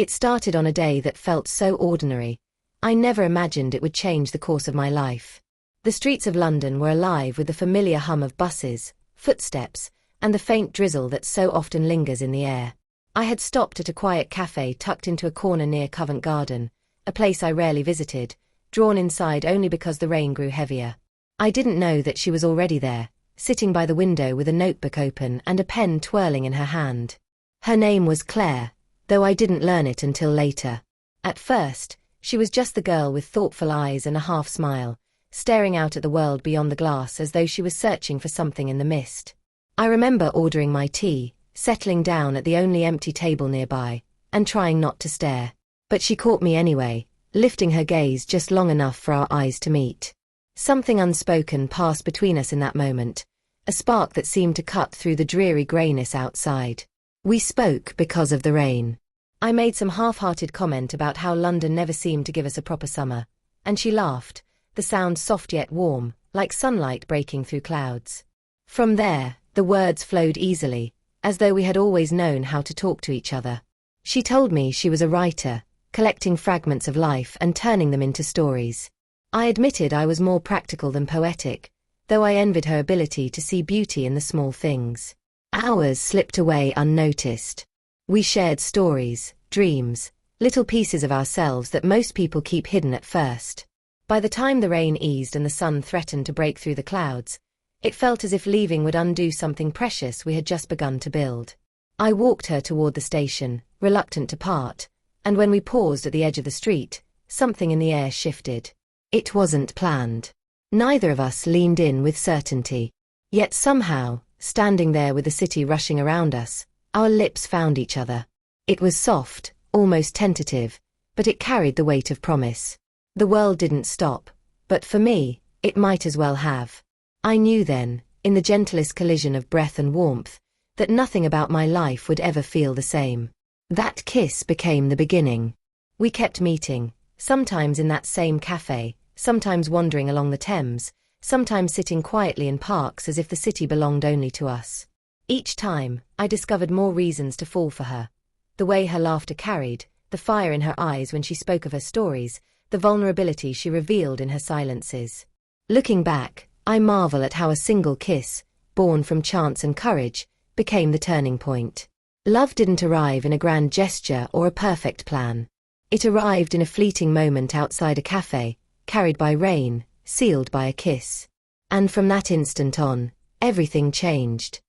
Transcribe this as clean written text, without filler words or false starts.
It started on a day that felt so ordinary. I never imagined it would change the course of my life. The streets of London were alive with the familiar hum of buses, footsteps, and the faint drizzle that so often lingers in the air. I had stopped at a quiet cafe tucked into a corner near Covent Garden, a place I rarely visited, drawn inside only because the rain grew heavier. I didn't know that she was already there, sitting by the window with a notebook open and a pen twirling in her hand. Her name was Claire, though I didn't learn it until later. At first, she was just the girl with thoughtful eyes and a half smile, staring out at the world beyond the glass as though she was searching for something in the mist. I remember ordering my tea, settling down at the only empty table nearby, and trying not to stare. But she caught me anyway, lifting her gaze just long enough for our eyes to meet. Something unspoken passed between us in that moment, a spark that seemed to cut through the dreary greyness outside. We spoke because of the rain. I made some half-hearted comment about how London never seemed to give us a proper summer, and she laughed, the sound soft yet warm, like sunlight breaking through clouds. From there, the words flowed easily, as though we had always known how to talk to each other. She told me she was a writer, collecting fragments of life and turning them into stories. I admitted I was more practical than poetic, though I envied her ability to see beauty in the small things. Hours slipped away unnoticed. We shared stories, dreams, little pieces of ourselves that most people keep hidden at first. By the time the rain eased and the sun threatened to break through the clouds, it felt as if leaving would undo something precious we had just begun to build. I walked her toward the station, reluctant to part, and when we paused at the edge of the street, something in the air shifted. It wasn't planned. Neither of us leaned in with certainty. Yet somehow, standing there with the city rushing around us, our lips found each other. It was soft, almost tentative, but it carried the weight of promise. The world didn't stop, but for me, it might as well have. I knew then, in the gentlest collision of breath and warmth, that nothing about my life would ever feel the same. That kiss became the beginning. We kept meeting, sometimes in that same cafe, sometimes wandering along the Thames, sometimes sitting quietly in parks as if the city belonged only to us. Each time, I discovered more reasons to fall for her. The way her laughter carried, the fire in her eyes when she spoke of her stories, the vulnerability she revealed in her silences. Looking back, I marvel at how a single kiss, born from chance and courage, became the turning point. Love didn't arrive in a grand gesture or a perfect plan. It arrived in a fleeting moment outside a cafe, carried by rain, sealed by a kiss. And from that instant on, everything changed.